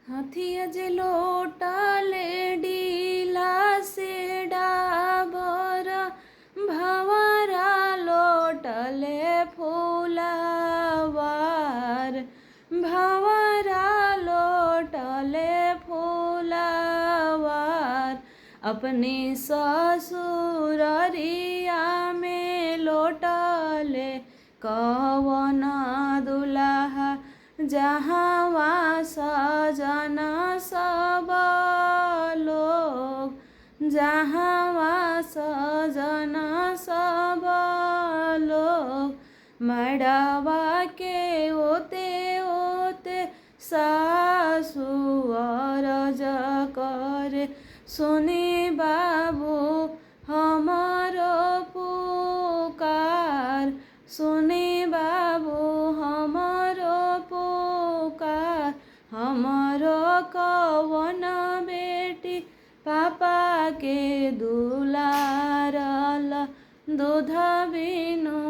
हाथिया जे लोटाले डिलासे डाबर भंवरा लोटले फूलावार भंवरा लोटले फूलावार अपनी ससुररिया में लोटले कवन दुल्हा जहाँवा सजन सब लोग जहाँवा सजन सब लोग मड़वा के ओते ओते सासु अरज करे सुनी बाबू हमारो पुकार सुनी बाबू हमारो पुकार हमारो कवन बेटी पापा के दुलारल दूध बिनु